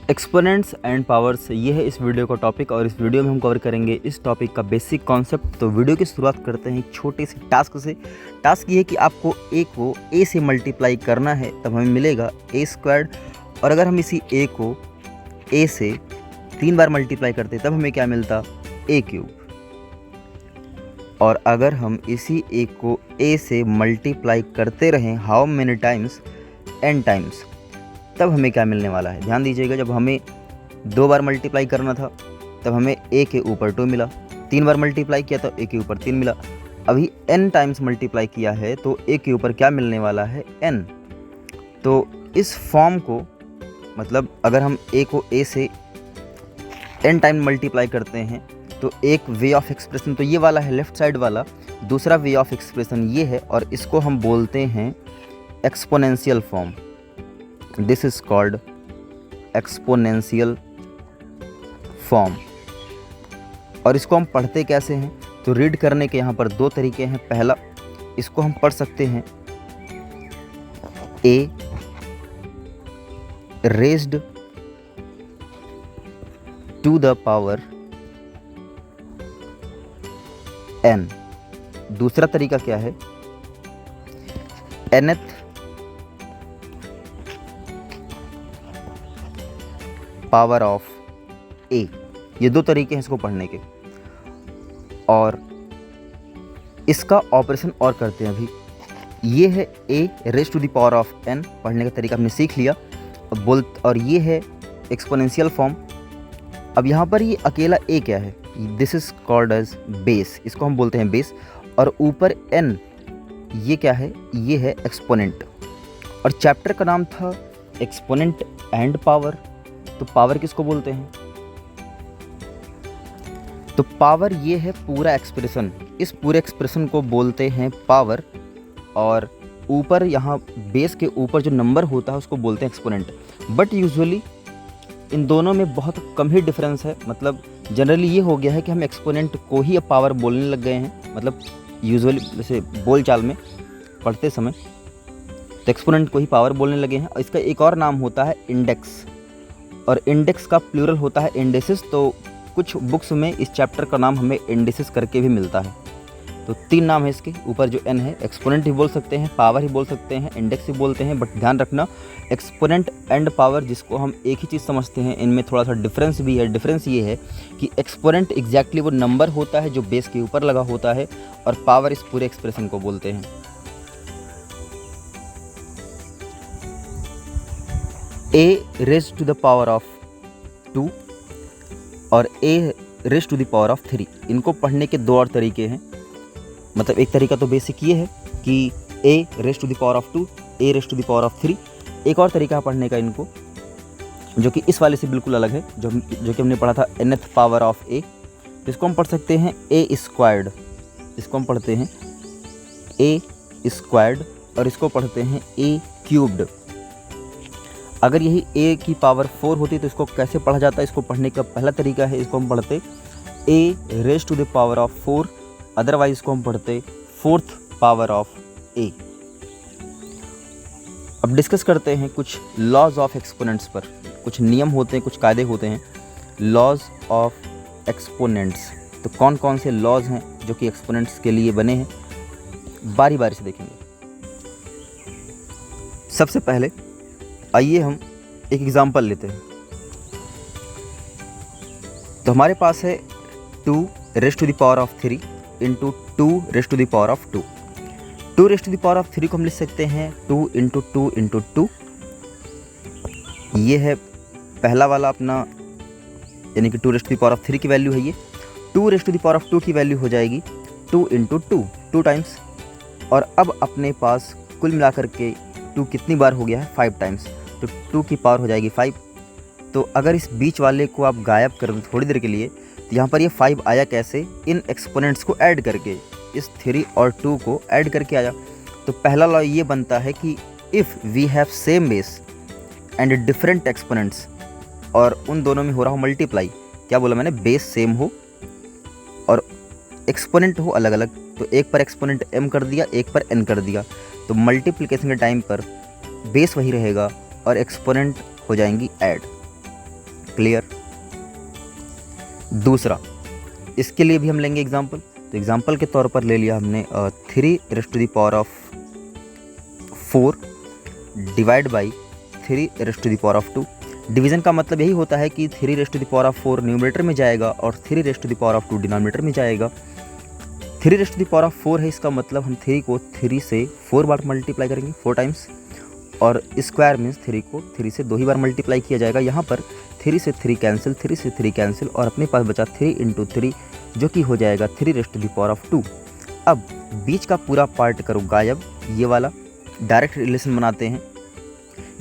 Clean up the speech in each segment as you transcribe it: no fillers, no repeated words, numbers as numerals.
Exponents and powers, ये है इस वीडियो का टॉपिक और इस वीडियो में हम कवर करेंगे इस टॉपिक का बेसिक कॉन्सेप्ट। तो वीडियो की शुरुआत करते हैं एक छोटे से टास्क से। टास्क ये है कि आपको ए को ए से मल्टीप्लाई करना है, तब हमें मिलेगा ए स्क्वायर्ड। और अगर हम इसी ए को ए से 3 बार मल्टीप्लाई करते तब हमें क्या मिलता, ए क्यूब। और अगर हम इसी ए को ए से मल्टीप्लाई करते रहें how many times, n times, तब हमें क्या मिलने वाला है। ध्यान दीजिएगा, जब हमें 2 बार मल्टीप्लाई करना था तब हमें a के ऊपर 2 मिला, 3 बार मल्टीप्लाई किया तो a के ऊपर 3 मिला। अभी n टाइम्स मल्टीप्लाई किया है तो a के ऊपर क्या मिलने वाला है, n। तो इस फॉर्म को, मतलब अगर हम a को a से n टाइम मल्टीप्लाई करते हैं तो एक वे ऑफ एक्सप्रेशन तो ये वाला है लेफ़्ट साइड वाला, दूसरा वे ऑफ एक्सप्रेशन ये है और इसको हम बोलते हैं exponential form. This is called exponential form. और इसको हम पढ़ते कैसे हैं, तो रीड करने के यहाँ पर 2 तरीके हैं। पहला, इसको हम पढ़ सकते हैं a raised to the power n। दूसरा तरीका क्या है, nth पावर ऑफ a। ये 2 तरीके हैं इसको पढ़ने के। और इसका ऑपरेशन और करते हैं। अभी ये है a raise to the power of n, पढ़ने का तरीका हमने सीख लिया। और ये है एक्सपोनेंशियल फॉर्म। अब यहाँ पर ये अकेला a क्या है, this is called as base, इसको हम बोलते हैं बेस। और ऊपर n, ये क्या है, ये है एक्सपोनेंट। और चैप्टर का नाम था एक्सपोनेंट एंड पावर। तो पावर किसको बोलते हैं, तो पावर ये है पूरा एक्सप्रेशन, इस पूरे एक्सप्रेशन को बोलते हैं पावर। और ऊपर यहाँ बेस के ऊपर जो नंबर होता है उसको बोलते हैं एक्सपोनेंट। बट यूजुअली इन दोनों में बहुत कम ही डिफरेंस है। मतलब जनरली ये हो गया है कि हम एक्सपोनेंट को ही अब पावर बोलने लग गए हैं। मतलब यूजुअली जैसे बोल चाल में पढ़ते समय तो एक्सपोनेंट को ही पावर बोलने लगे हैं। और इसका एक और नाम होता है इंडेक्स, और इंडेक्स का प्लूरल होता है इंडेसिस। तो कुछ बुक्स में इस चैप्टर का नाम हमें इंडेसिस करके भी मिलता है। तो 3 नाम है इसके, ऊपर जो n है एक्सपोनेंट ही बोल सकते हैं, पावर ही बोल सकते हैं, इंडेक्स ही बोलते हैं। बट ध्यान रखना, एक्सपोनेंट एंड पावर जिसको हम एक ही चीज़ समझते हैं, इनमें थोड़ा सा डिफरेंस भी है। डिफरेंस ये है कि एक्सपोनेंट एग्जैक्टली वो नंबर होता है जो बेस के ऊपर लगा होता है, और पावर इस पूरे एक्सप्रेशन को बोलते हैं। a raise to the power of 2 और a raise to the power of 3, इनको पढ़ने के 2 और तरीके हैं। मतलब एक तरीका तो बेसिक ये है कि a raise to the power of 2, a raise to the power of 3। एक और तरीका है पढ़ने का इनको, जो कि इस वाले से बिल्कुल अलग है, जो कि हमने पढ़ा था nth पावर ऑफ a। इसको हम पढ़ सकते हैं a स्क्वायर्ड, इसको हम पढ़ते हैं a स्क्वायर्ड, और इसको पढ़ते हैं a क्यूब्ड। अगर यही a की पावर 4 होती तो इसको कैसे पढ़ा जाता है, इसको पढ़ने का पहला तरीका है, इसको हम पढ़ते a raise to the power of 4, otherwise इसको हम पढ़ते 4th पावर ऑफ a। अब डिस्कस करते हैं कुछ लॉज ऑफ एक्सपोनेंट्स पर। कुछ नियम होते हैं, कुछ कायदे होते हैं, लॉज ऑफ एक्सपोनेंट्स। तो कौन कौन से लॉज हैं जो कि एक्सपोनेंट्स के लिए बने हैं, बारी बारी से देखेंगे। सबसे पहले आइए हम एक एग्जांपल लेते हैं। तो हमारे पास है 2 raise to the power of 3 इंटू 2 raise to the power of 2। 2 raise to the power of 3 को हम लिख सकते हैं 2 इंटू 2 इंटू 2। ये है पहला वाला अपना, यानी कि 2 raise to the power of 3 की वैल्यू है ये। 2 raise to the power of 2 की वैल्यू हो जाएगी 2 इंटू 2, 2 टाइम्स। और अब अपने पास कुल मिलाकर के 2 कितनी बार हो गया है, 5 टाइम्स। तो 2 की पावर हो जाएगी 5। तो अगर इस बीच वाले को आप गायब कर दें थोड़ी देर के लिए, तो यहाँ पर ये 5 आया कैसे, इन एक्सपोनेंट्स को ऐड करके, इस 3 और 2 को ऐड करके आया। तो पहला लॉ ये बनता है कि if we have same base and different exponents, और उन दोनों में हो रहा हो मल्टीप्लाई, क्या बोला मैंने, बेस सेम हो और एक्सपोनेंट हो अलग अलग, तो एक पर एक्सपोनेंट m कर दिया, एक पर n कर दिया, तो मल्टीप्लिकेशन के टाइम पर बेस वही रहेगा और एक्सपोनेंट हो जाएंगी ऐड। क्लियर। दूसरा, इसके लिए भी हम लेंगे एग्जाम्पल। तो एग्जाम्पल के तौर पर ले लिया हमने 3⁴ डिवाइड बाई 3⁻²। डिवीज़न का मतलब यही होता है कि 3⁴ न्यूमरेटर में जाएगा और 3⁻² डिनोमिनेटर में जाएगा। 3⁴ है, इसका मतलब हम 3 को 3 से 4 बार मल्टीप्लाई करेंगे, 4 टाइम्स, और स्क्वायर मीन्स 3 को 3 से 2 ही बार मल्टीप्लाई किया जाएगा। यहाँ पर 3 से 3 कैंसिल, 3 से 3 कैंसिल, और अपने पास बचा 3 × 3 जो कि हो जाएगा 3⁻²। अब बीच का पूरा पार्ट करो गायब, ये वाला डायरेक्ट रिलेशन बनाते हैं।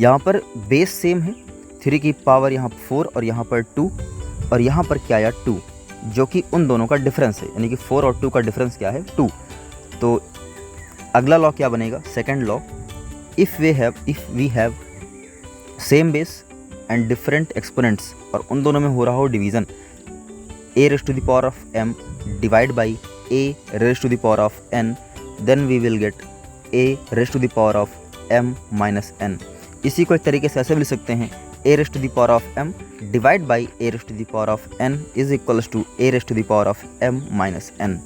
यहाँ पर बेस सेम है, 3 की पावर यहाँ 4 और यहाँ पर 2, और यहाँ पर क्या आया 2, जो कि उन दोनों का डिफरेंस है, यानी कि 4 और 2 का डिफरेंस क्या है 2। तो अगला लॉ क्या बनेगा, second law, if we have same base and different exponents, और उन दोनों में हो रहा हो division, a⁻m divide by a⁻n, then we will get a⁻m - n। इसी को एक तरीके से ऐसे भी लिख सकते हैं, a⁻m divide by a⁻n is equals to a⁻m - n।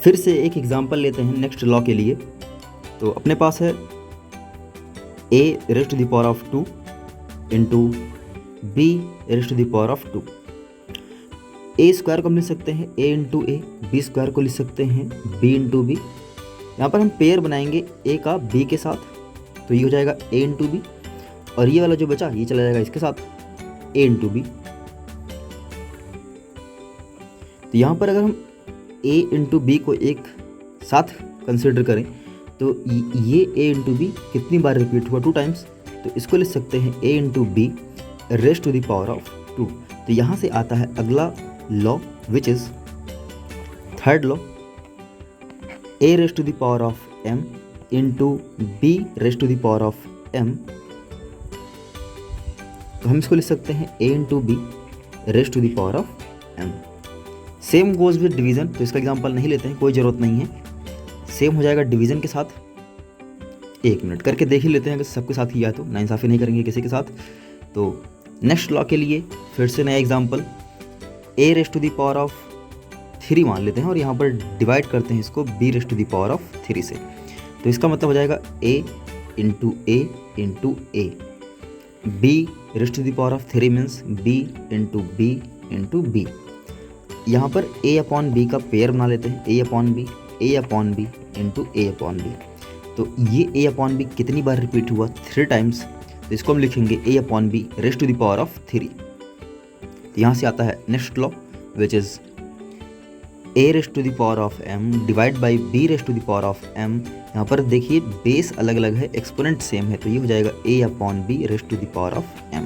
फिर से एक एग्जांपल लेते हैं नेक्स्ट लॉ के लिए। तो अपने पास है a⁻² into b⁻²। a square को हम लिख सकते हैं a into a, b square को लिख सकते हैं b इंटू b। यहाँ पर हम पेयर बनाएंगे a का b के साथ, तो ये हो जाएगा a इंटू b, और ये वाला जो बचा ये चला जाएगा इसके साथ a इंटू b। तो यहाँ पर अगर हम a इंटू b को एक साथ कंसिडर करें तो ये a इंटू b कितनी बार रिपीट हुआ, 2 टाइम्स, तो इसको लिख सकते हैं a into b raise to the power of 2। तो यहाँ से आता है अगला law which is third law, a raise to the power of m into b raise to the power of m। तो हम इसको लिख सकते हैं a into b raise to the power of m। Same goes with division, तो इसका example नहीं लेते हैं, कोई ज़रूरत नहीं है, सेम हो जाएगा डिवीज़न के साथ। 1 मिनट करके देख ही लेते हैं, अगर सबके साथ ही आया तो नाइंसाफ़ी नहीं करेंगे किसी के साथ। तो नेक्स्ट लॉ के लिए फिर से नया example, a raise to the power of 3 मान लेते हैं और यहाँ पर डिवाइड करते हैं इसको b raise to the power of 3 से। तो इसका मतलब हो जाएगा a into a into a, b raise to the power of 3 means b into b into b। यहाँ पर a अपॉन b का पेयर बना लेते हैं, a upon b into a upon b। तो ये a अपॉन b कितनी बार repeat हुआ, 3 टाइम्स, तो इसको हम लिखेंगे a upon b raise to the power of 3। तो यहाँ से आता है next law which is a raise to the power of m divide by b raise to the power of m। यहाँ पर देखिए बेस अलग अलग है, एक्सपोनेंट सेम है, तो ये हो जाएगा a upon b raise to the power of m।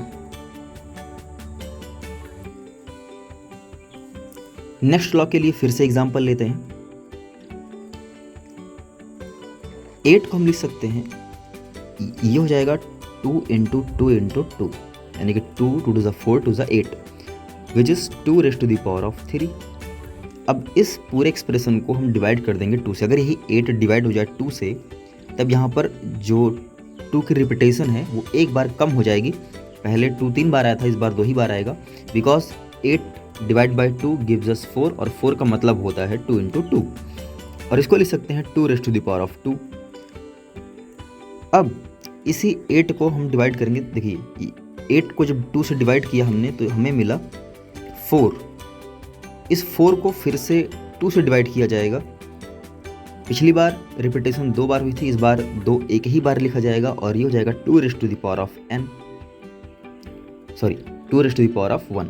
Next law के लिए फिर से एग्जांपल लेते हैं। 8 को हम लिख सकते हैं, ये हो जाएगा 2 इंटू 2 इंटू 2, यानी कि 2 2 टू ज़ 4 twos 8 which is 2 raise to the power of 3। अब इस पूरे एक्सप्रेशन को हम डिवाइड कर देंगे 2 से। अगर यही 8 डिवाइड हो जाए 2 से, तब यहाँ पर जो 2 की रिपीटेशन है वो एक बार कम हो जाएगी। पहले 2 3 बार आया था, इस बार 2 ही बार आएगा, because 8 divide by 2 gives us 4, और 4 का मतलब होता है 2 इंटू 2, और इसको लिख सकते हैं 2 raise to the power of 2। अब इसी 8 को हम डिवाइड करेंगे, देखिए 8 को जब 2 से डिवाइड किया हमने तो हमें मिला 4। इस 4 को फिर से 2 से डिवाइड किया जाएगा। पिछली बार रिपीटेशन 2 बार हुई थी, इस बार 2 एक ही बार लिखा जाएगा, और ये हो जाएगा 2 raise to the power of 1।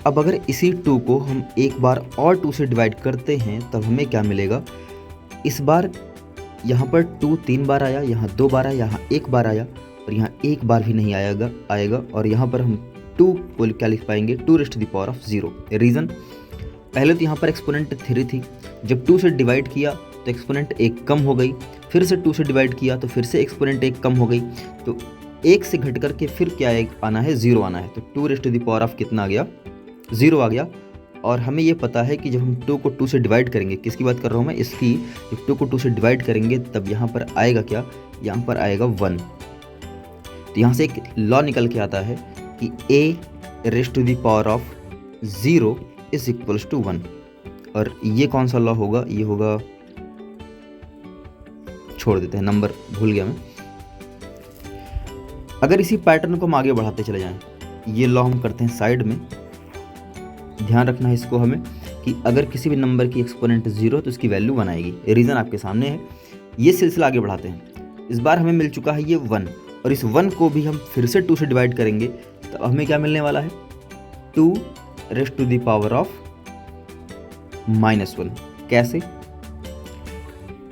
अब अगर इसी 2 को हम एक बार और 2 से डिवाइड करते हैं तब हमें क्या मिलेगा, इस बार यहाँ पर 2 3 बार आया, यहाँ 2 बार आया, यहाँ 1 बार आया, और यहाँ 1 बार भी नहीं आएगा, और यहाँ पर हम 2 को क्या लिख पाएंगे, 2 raise to the power of 0। Reason, पहले तो यहाँ पर एक्सपोनेंट 3 थी, जब 2 से डिवाइड किया तो एक्सपोनेंट 1 कम हो गई, फिर से 2 से डिवाइड किया तो फिर से एक्सपोनेंट 1 कम हो गई, तो 1 से घट करके फिर क्या आना है, 0 आना है। तो 2 raise to the power of कितना आ गया, 0 आ गया। और हमें ये पता है कि जब हम 2 को 2 से डिवाइड करेंगे, किसकी बात कर रहा हूँ मैं, इसकी, जब 2 को 2 से डिवाइड करेंगे तब यहाँ पर आएगा क्या, यहाँ पर आएगा 1। तो यहाँ से एक लॉ निकल के आता है कि a raise to the power of 0 is equals to 1। और ये कौन सा लॉ होगा, ये होगा, छोड़ देते हैं, नंबर भूल गया मैं। अगर इसी पैटर्न को हम आगे बढ़ाते चले जाएं, ये लॉ हम करते हैं साइड में। ध्यान रखना है इसको हमें कि अगर किसी भी नंबर की एक्सपोनेंट 0 तो उसकी वैल्यू 1 आएगी। रीज़न आपके सामने है। ये सिलसिला आगे बढ़ाते हैं। इस बार हमें मिल चुका है ये 1, और इस 1 को भी हम फिर से 2 से डिवाइड करेंगे तो हमें क्या मिलने वाला है, 2 raise to the power of -1। कैसे,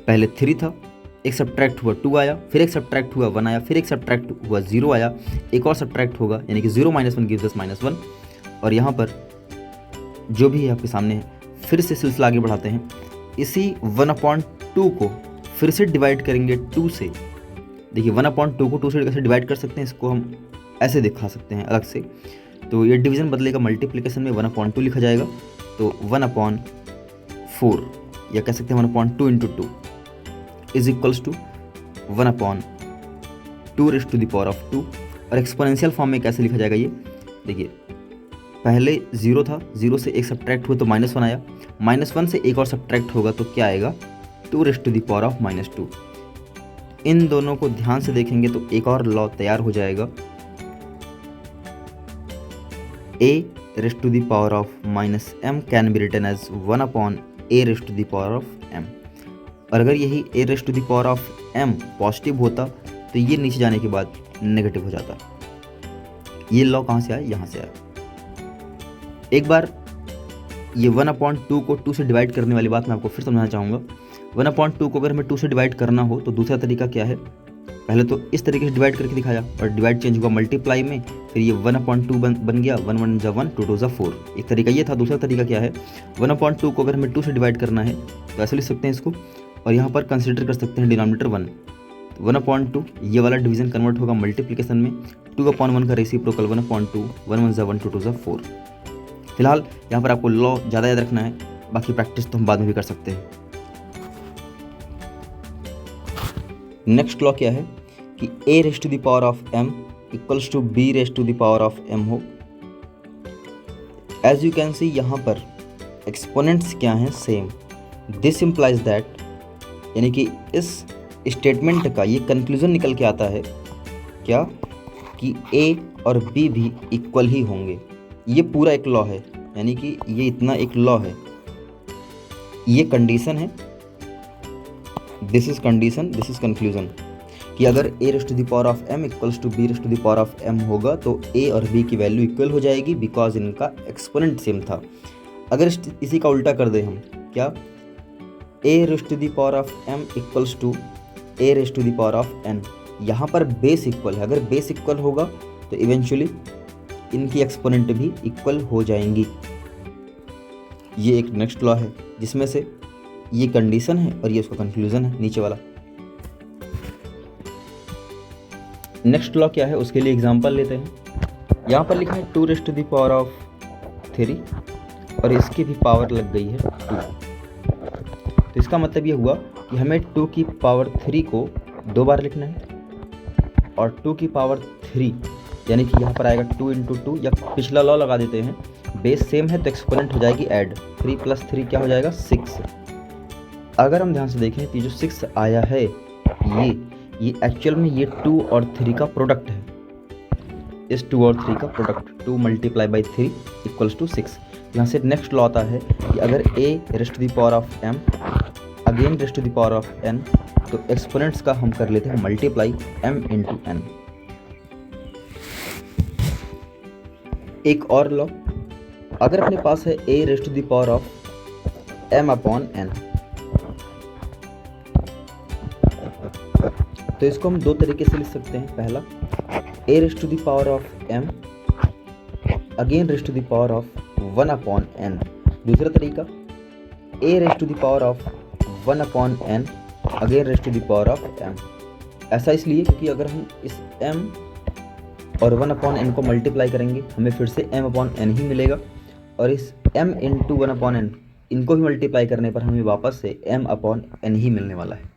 पहले 3 था, एक सब्ट्रैक्ट हुआ 2 आया, फिर एक सब्ट्रैक्ट हुआ 1 आया, फिर एक सब्ट्रैक्ट हुआ 0 आया, एक और सब्ट्रैक्ट होगा, यानी कि 0 - 1 गिव्स अस -1। और यहाँ पर जो भी है आपके सामने है, फिर से सिलसिला आगे बढ़ाते हैं। इसी 1/2 को फिर से डिवाइड करेंगे 2 से। देखिए 1/2 को 2 से कैसे डिवाइड कर सकते हैं, इसको हम ऐसे दिखा सकते हैं अलग से। तो ये डिवीज़न बदलेगा, मल्टीप्लिकेशन में 1/2 लिखा जाएगा। तो 1/4 या कह सकते हैं 1/2 × 2 is equals to 1/2 raise to the power of 2। और एक्सपोनेंशियल फॉर्म में कैसे लिखा जाएगा ये देखिए, पहले 0 था, 0 से एक सब्ट्रैक्ट हुआ तो -1 आया, -1 से एक और सब्ट्रैक्ट होगा तो क्या आएगा, 2 raise to the power of -2। इन दोनों को ध्यान से देखेंगे तो एक और लॉ तैयार हो जाएगा, a raise to the power of -m can be written as 1/a raise to the power of m। और अगर यही a raise to the power of m positive होता तो ये नीचे जाने के बाद नेगेटिव हो जाता। ये लॉ कहाँ से आया, यहाँ से आया। एक बार ये 1/2 को 2 से डिवाइड करने वाली बात मैं आपको फिर समझाना चाहूँगा। 1/2 को अगर हमें 2 से डिवाइड करना हो तो दूसरा तरीका क्या है, पहले तो इस तरीके से डिवाइड करके दिखाया और डिवाइड चेंज हुआ मल्टीप्लाई में, फिर ये 1/2 बन गया, 1 1 = 1, 2 2 = 4। एक तरीका ये था। दूसरा तरीका क्या है, 1/2 को अगर हमें 2 से डिवाइड करना है तो ऐसे लिख सकते हैं इसको, और यहाँ पर कंसिडर कर सकते हैं डिनोमिनेटर 1। 1/2 ये वाला डिवीजन कन्वर्ट होगा मल्टीप्लिकेशन में, 2/1 का रेसिप्रोकल 1/2, 1 1 = 1, 2 2 = 4। फिलहाल यहाँ पर आपको लॉ ज़्यादा याद रखना है, बाकी प्रैक्टिस तो हम बाद में भी कर सकते हैं। नेक्स्ट लॉ क्या है कि a raise to the power of m equals to b raise to the power of m हो। एज यू कैन सी यहाँ पर एक्सपोनेंट्स क्या हैं, सेम। दिस इम्प्लाइज दैट, यानी कि इस स्टेटमेंट का ये कंक्लूजन निकल के आता है क्या, कि a और b भी इक्वल ही होंगे। ये पूरा एक लॉ है, यानी कि ये इतना एक लॉ है, ये कंडीशन है, this is condition, this is conclusion, कि अगर a raise to the power of m equals to b raise to the power of m होगा तो a और b की वैल्यू इक्वल हो जाएगी, बिकॉज इनका एक्सपोनेंट सेम था। अगर इसी का उल्टा कर दें हम, क्या, a raise to the power of m equals to a raise to the power of n, यहाँ पर बेस इक्वल है। अगर बेस इक्वल होगा तो इवेंचुअली इनकी एक्सपोनेंट भी इक्वल हो जाएंगी। ये एक नेक्स्ट लॉ है जिसमें से ये कंडीशन है और ये उसका कंक्लूजन है नीचे वाला। नेक्स्ट लॉ क्या है उसके लिए एग्जांपल लेते हैं। यहाँ पर लिखा है 2 raise to the power of 3 और इसकी भी पावर लग गई है 2। तो इसका मतलब ये हुआ कि हमें 2 की पावर 3 को 2 बार लिखना है, और 2 की पावर 3 यानी कि यहाँ पर आएगा 2 × 2, या पिछला लॉ लगा देते हैं, बेस सेम है तो एक्सपोनेंट हो जाएगी ऐड, 3 + 3 क्या हो जाएगा 6। अगर हम ध्यान से देखें तो जो 6 आया है ये एक्चुअल में ये 2 और 3 का प्रोडक्ट है। इस 2 और 3 का प्रोडक्ट, 2 × 3 = 6। यहाँ से नेक्स्ट लॉ आता है कि अगर a raise to the power of m again raise to the power of n, तो एक्सपोनेंट्स का हम कर लेते हैं मल्टीप्लाई m × n। एक और लॉ, अगर अपने पास है a raise to the power of m/n, तो इसको हम 2 तरीके से लिख सकते हैं। पहला, a raise to the power of m again raise to the power of 1/n। दूसरा तरीका, a raise to the power of 1/n again raise to the power of m। ऐसा इसलिए क्योंकि अगर हम इस m और 1/n को मल्टीप्लाई करेंगे हमें फिर से m/n ही मिलेगा, और इस m × 1/n इनको भी मल्टीप्लाई करने पर हमें वापस से m/n ही मिलने वाला है।